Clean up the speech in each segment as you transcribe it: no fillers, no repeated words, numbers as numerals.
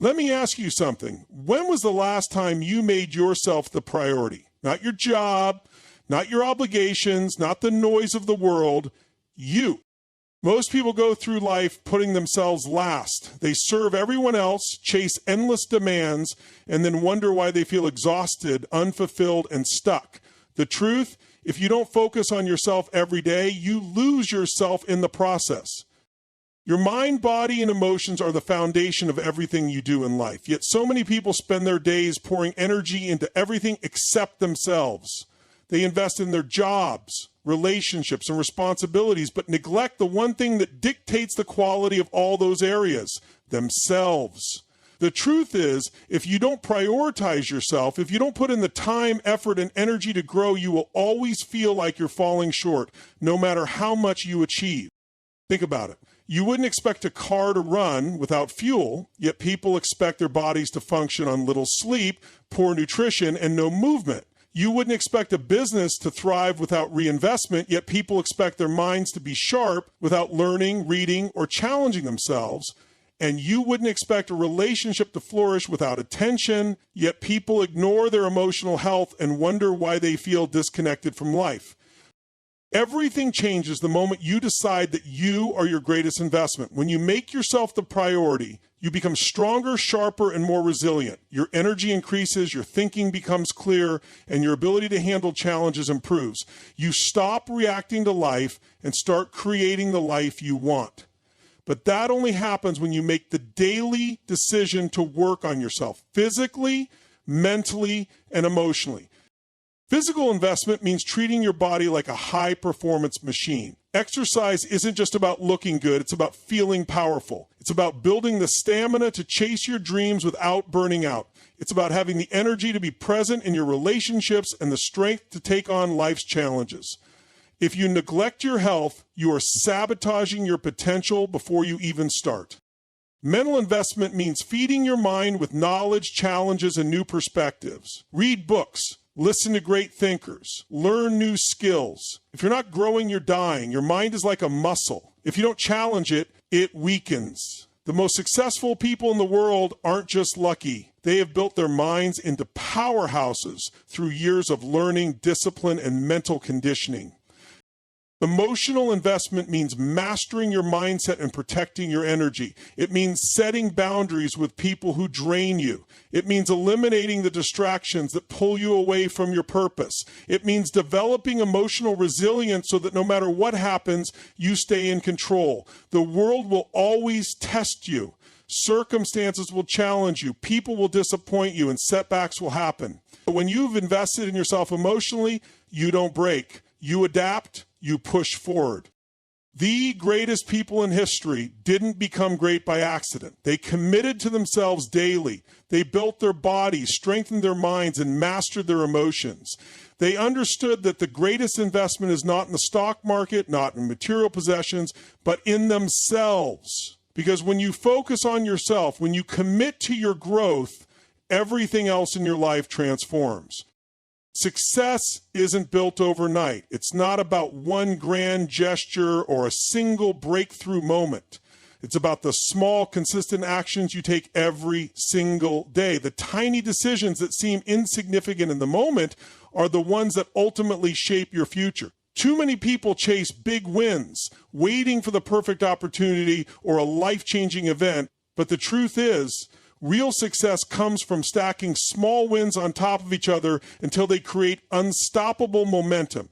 Let me ask you something. When was the last time you made yourself the priority? Not your job, not your obligations, not the noise of the world, you. Most people go through life putting themselves last. They serve everyone else, chase endless demands, and then wonder why they feel exhausted, unfulfilled, and stuck. The truth, if you don't focus on yourself every day, you lose yourself in the process. Your mind, body, and emotions are the foundation of everything you do in life. Yet so many people spend their days pouring energy into everything except themselves. They invest in their jobs, relationships, and responsibilities, but neglect the one thing that dictates the quality of all those areas, themselves. The truth is, if you don't prioritize yourself, if you don't put in the time, effort, and energy to grow, you will always feel like you're falling short, no matter how much you achieve. Think about it. You wouldn't expect a car to run without fuel, yet people expect their bodies to function on little sleep, poor nutrition, and no movement. You wouldn't expect a business to thrive without reinvestment, yet people expect their minds to be sharp without learning, reading, or challenging themselves. And you wouldn't expect a relationship to flourish without attention, yet people ignore their emotional health and wonder why they feel disconnected from life. Everything changes the moment you decide that you are your greatest investment. When you make yourself the priority, you become stronger, sharper, and more resilient. Your energy increases, your thinking becomes clear, and your ability to handle challenges improves. You stop reacting to life and start creating the life you want. But that only happens when you make the daily decision to work on yourself, physically, mentally, and emotionally. Physical investment means treating your body like a high-performance machine. Exercise isn't just about looking good, it's about feeling powerful. It's about building the stamina to chase your dreams without burning out. It's about having the energy to be present in your relationships and the strength to take on life's challenges. If you neglect your health, you are sabotaging your potential before you even start. Mental investment means feeding your mind with knowledge, challenges, and new perspectives. Read books. Listen to great thinkers. Learn new skills. If you're not growing, you're dying. Your mind is like a muscle. If you don't challenge it, it weakens. The most successful people in the world aren't just lucky. They have built their minds into powerhouses through years of learning, discipline, and mental conditioning. Emotional investment means mastering your mindset and protecting your energy. It means setting boundaries with people who drain you. It means eliminating the distractions that pull you away from your purpose. It means developing emotional resilience so that no matter what happens, you stay in control. The world will always test you. Circumstances will challenge you. People will disappoint you, and setbacks will happen. But when you've invested in yourself emotionally, you don't break. You adapt. You push forward. The greatest people in history didn't become great by accident. They committed to themselves daily. They built their bodies, strengthened their minds, and mastered their emotions. They understood that the greatest investment is not in the stock market, not in material possessions, but in themselves. Because when you focus on yourself, when you commit to your growth, everything else in your life transforms. Success isn't built overnight. It's not about one grand gesture or a single breakthrough moment. It's about the small, consistent actions you take every single day. The tiny decisions that seem insignificant in the moment are the ones that ultimately shape your future. Too many people chase big wins, waiting for the perfect opportunity or a life-changing event. But the truth is, real success comes from stacking small wins on top of each other until they create unstoppable momentum.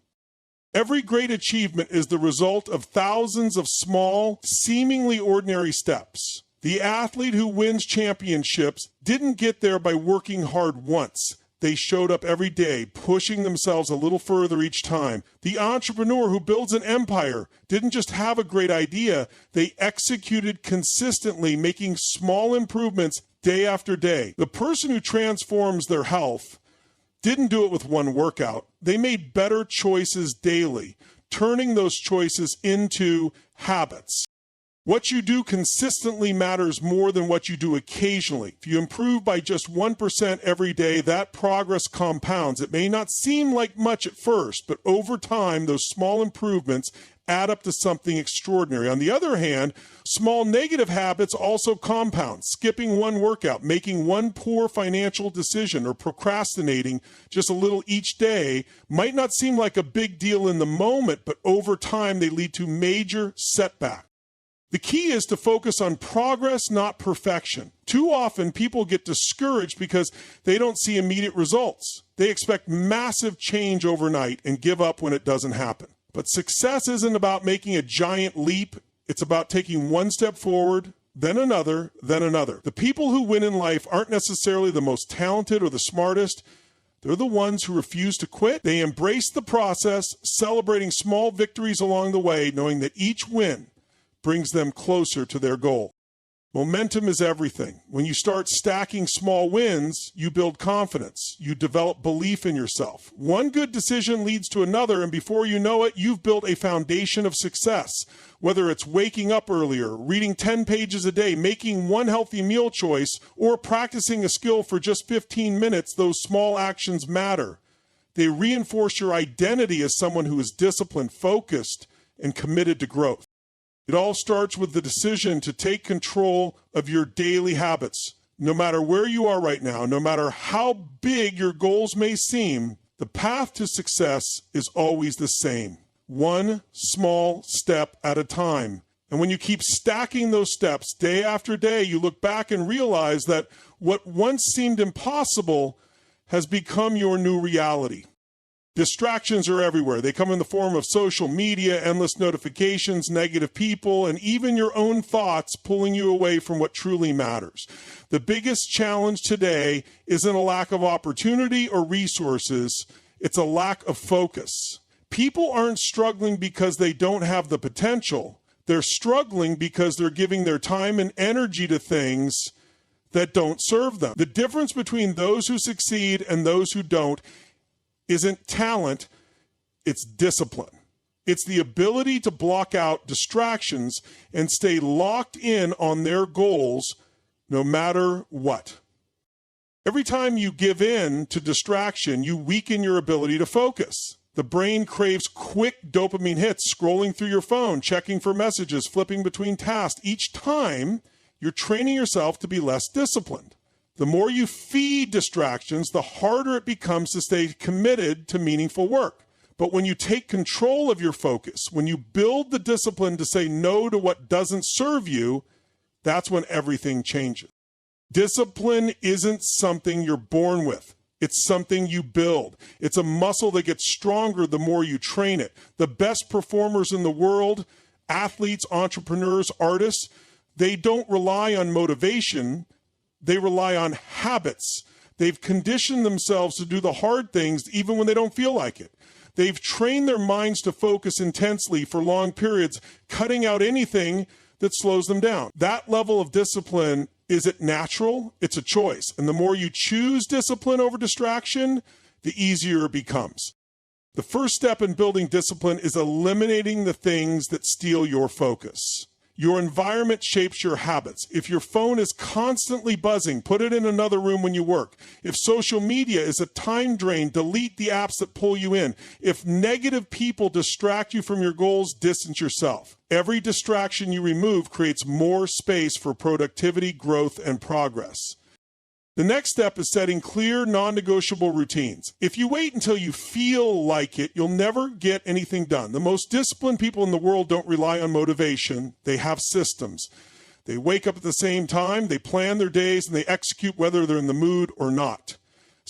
Every great achievement is the result of thousands of small, seemingly ordinary steps. The athlete who wins championships didn't get there by working hard once. They showed up every day, pushing themselves a little further each time. The entrepreneur who builds an empire didn't just have a great idea. They executed consistently, making small improvements day after day. The person who transforms their health didn't do it with one workout. They made better choices daily, turning those choices into habits. What you do consistently matters more than what you do occasionally. If you improve by just 1% every day, that progress compounds. It may not seem like much at first, but over time, those small improvements add up to something extraordinary. On the other hand, small negative habits also compound. Skipping one workout, making one poor financial decision, or procrastinating just a little each day might not seem like a big deal in the moment, but over time they lead to major setbacks. The key is to focus on progress, not perfection. Too often, people get discouraged because they don't see immediate results. They expect massive change overnight and give up when it doesn't happen. But success isn't about making a giant leap. It's about taking one step forward, then another, then another. The people who win in life aren't necessarily the most talented or the smartest. They're the ones who refuse to quit. They embrace the process, celebrating small victories along the way, knowing that each win brings them closer to their goal. Momentum is everything. When you start stacking small wins, you build confidence. You develop belief in yourself. One good decision leads to another, and before you know it, you've built a foundation of success. Whether it's waking up earlier, reading 10 pages a day, making one healthy meal choice, or practicing a skill for just 15 minutes, those small actions matter. They reinforce your identity as someone who is disciplined, focused, and committed to growth. It all starts with the decision to take control of your daily habits. No matter where you are right now, no matter how big your goals may seem, the path to success is always the same. One small step at a time. And when you keep stacking those steps day after day, you look back and realize that what once seemed impossible has become your new reality. Distractions are everywhere. They come in the form of social media, endless notifications, negative people, and even your own thoughts pulling you away from what truly matters. The biggest challenge today isn't a lack of opportunity or resources. It's a lack of focus. People aren't struggling because they don't have the potential. They're struggling because they're giving their time and energy to things that don't serve them. The difference between those who succeed and those who don't isn't talent, it's discipline. It's the ability to block out distractions and stay locked in on their goals no matter what. Every time you give in to distraction, you weaken your ability to focus. The brain craves quick dopamine hits, scrolling through your phone, checking for messages, flipping between tasks. Each time, you're training yourself to be less disciplined. The more you feed distractions, the harder it becomes to stay committed to meaningful work. But when you take control of your focus, when you build the discipline to say no to what doesn't serve you, that's when everything changes. Discipline isn't something you're born with. It's something you build. It's a muscle that gets stronger the more you train it. The best performers in the world, athletes, entrepreneurs, artists, they don't rely on motivation. They rely on habits. They've conditioned themselves to do the hard things even when they don't feel like it. They've trained their minds to focus intensely for long periods, cutting out anything that slows them down. That level of discipline, is it natural? It's a choice. And the more you choose discipline over distraction, the easier it becomes. The first step in building discipline is eliminating the things that steal your focus. Your environment shapes your habits. If your phone is constantly buzzing, put it in another room when you work. If social media is a time drain, delete the apps that pull you in. If negative people distract you from your goals, distance yourself. Every distraction you remove creates more space for productivity, growth, and progress. The next step is setting clear, non-negotiable routines. If you wait until you feel like it, you'll never get anything done. The most disciplined people in the world don't rely on motivation. They have systems. They wake up at the same time, they plan their days, and they execute whether they're in the mood or not.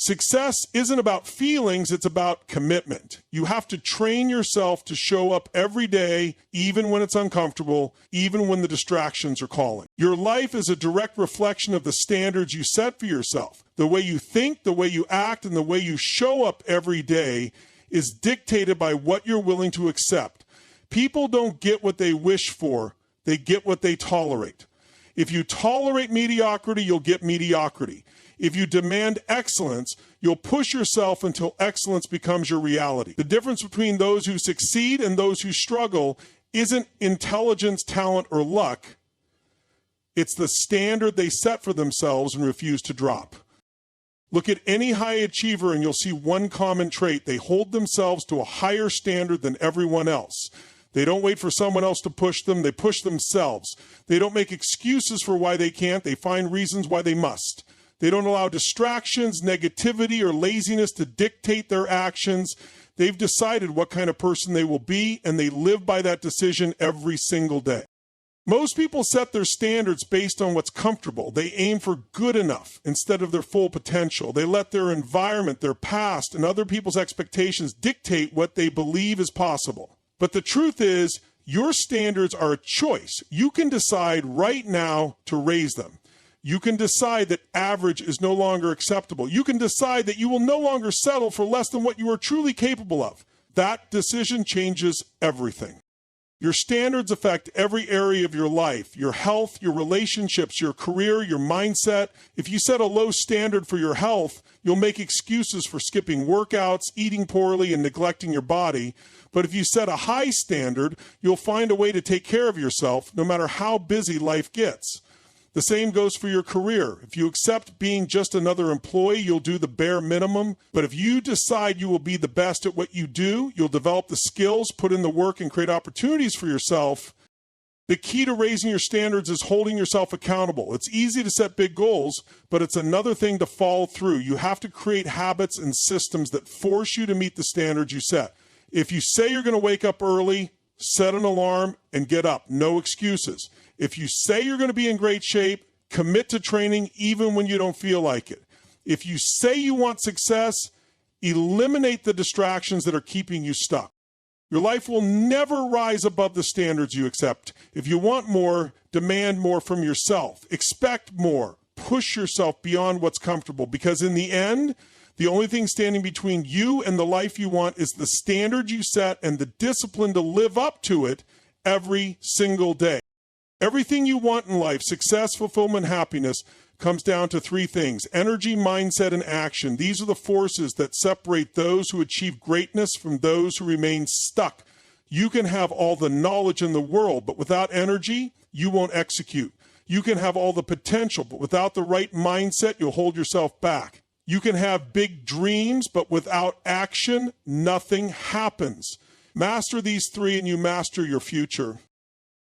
Success isn't about feelings, it's about commitment. You have to train yourself to show up every day, even when it's uncomfortable, even when the distractions are calling. Your life is a direct reflection of the standards you set for yourself. The way you think, the way you act, and the way you show up every day is dictated by what you're willing to accept. People don't get what they wish for, they get what they tolerate. If you tolerate mediocrity, you'll get mediocrity. If you demand excellence, you'll push yourself until excellence becomes your reality. The difference between those who succeed and those who struggle isn't intelligence, talent, or luck. It's the standard they set for themselves and refuse to drop. Look at any high achiever and you'll see one common trait. They hold themselves to a higher standard than everyone else. They don't wait for someone else to push them. They push themselves. They don't make excuses for why they can't. They find reasons why they must. They don't allow distractions, negativity, or laziness to dictate their actions. They've decided what kind of person they will be, and they live by that decision every single day. Most people set their standards based on what's comfortable. They aim for good enough instead of their full potential. They let their environment, their past, and other people's expectations dictate what they believe is possible. But the truth is, your standards are a choice. You can decide right now to raise them. You can decide that average is no longer acceptable. You can decide that you will no longer settle for less than what you are truly capable of. That decision changes everything. Your standards affect every area of your life, your health, your relationships, your career, your mindset. If you set a low standard for your health, you'll make excuses for skipping workouts, eating poorly, and neglecting your body. But if you set a high standard, you'll find a way to take care of yourself no matter how busy life gets. The same goes for your career. If you accept being just another employee, you'll do the bare minimum. But if you decide you will be the best at what you do, you'll develop the skills, put in the work, and create opportunities for yourself. The key to raising your standards is holding yourself accountable. It's easy to set big goals, but it's another thing to follow through. You have to create habits and systems that force you to meet the standards you set. If you say you're going to wake up early, set an alarm and get up. No excuses. If you say you're going to be in great shape, commit to training even when you don't feel like it. If you say you want success, eliminate the distractions that are keeping you stuck. Your life will never rise above the standards you accept. If you want more, demand more from yourself. Expect more. Push yourself beyond what's comfortable, because in the end, the only thing standing between you and the life you want is the standard you set and the discipline to live up to it every single day. Everything you want in life, success, fulfillment, happiness, comes down to three things: energy, mindset, and action. These are the forces that separate those who achieve greatness from those who remain stuck. You can have all the knowledge in the world, but without energy, you won't execute. You can have all the potential, but without the right mindset, you'll hold yourself back. You can have big dreams, but without action, nothing happens. Master these three and you master your future.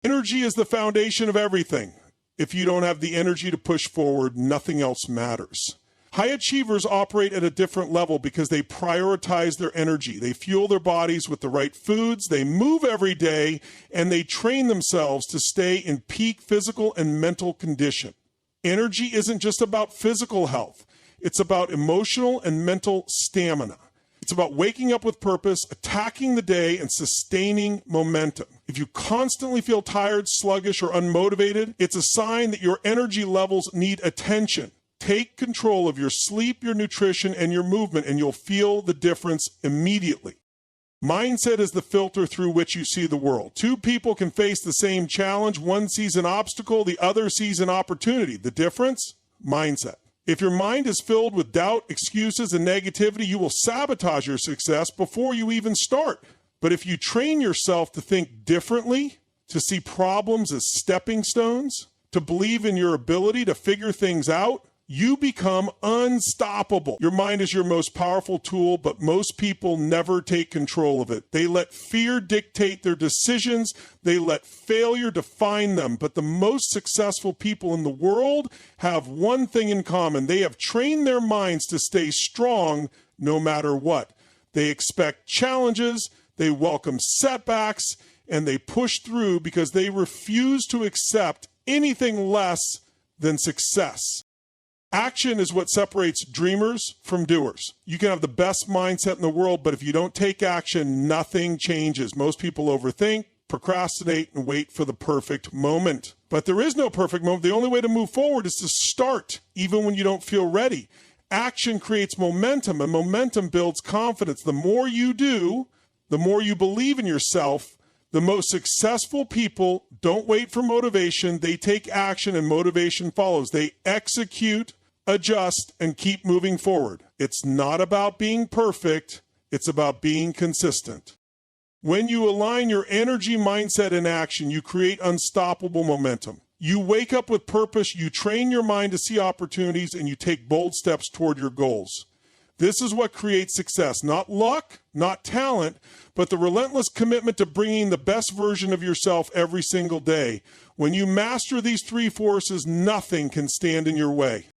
Energy is the foundation of everything. If you don't have the energy to push forward, nothing else matters. High achievers operate at a different level because they prioritize their energy. They fuel their bodies with the right foods, they move every day, and they train themselves to stay in peak physical and mental condition. Energy isn't just about physical health. It's about emotional and mental stamina. It's about waking up with purpose, attacking the day, and sustaining momentum. If you constantly feel tired, sluggish, or unmotivated, it's a sign that your energy levels need attention. Take control of your sleep, your nutrition, and your movement, and you'll feel the difference immediately. Mindset is the filter through which you see the world. Two people can face the same challenge. One sees an obstacle, the other sees an opportunity. The difference? Mindset. If your mind is filled with doubt, excuses, and negativity, you will sabotage your success before you even start. But if you train yourself to think differently, to see problems as stepping stones, to believe in your ability to figure things out, you become unstoppable. Your mind is your most powerful tool, but most people never take control of it. They let fear dictate their decisions. They let failure define them. But the most successful people in the world have one thing in common. They have trained their minds to stay strong no matter what. They expect challenges, they welcome setbacks, and they push through because they refuse to accept anything less than success. Action is what separates dreamers from doers. You can have the best mindset in the world, but if you don't take action, nothing changes. Most people overthink, procrastinate, and wait for the perfect moment. But there is no perfect moment. The only way to move forward is to start, even when you don't feel ready. Action creates momentum, and momentum builds confidence. The more you do, the more you believe in yourself. The most successful people don't wait for motivation. They take action, and motivation follows. They execute, adjust, and keep moving forward. It's not about being perfect. It's about being consistent. When you align your energy, mindset, and action, you create unstoppable momentum. You wake up with purpose, you train your mind to see opportunities, and you take bold steps toward your goals. This is what creates success. Not luck, not talent, but the relentless commitment to bringing the best version of yourself every single day. When you master these three forces, nothing can stand in your way.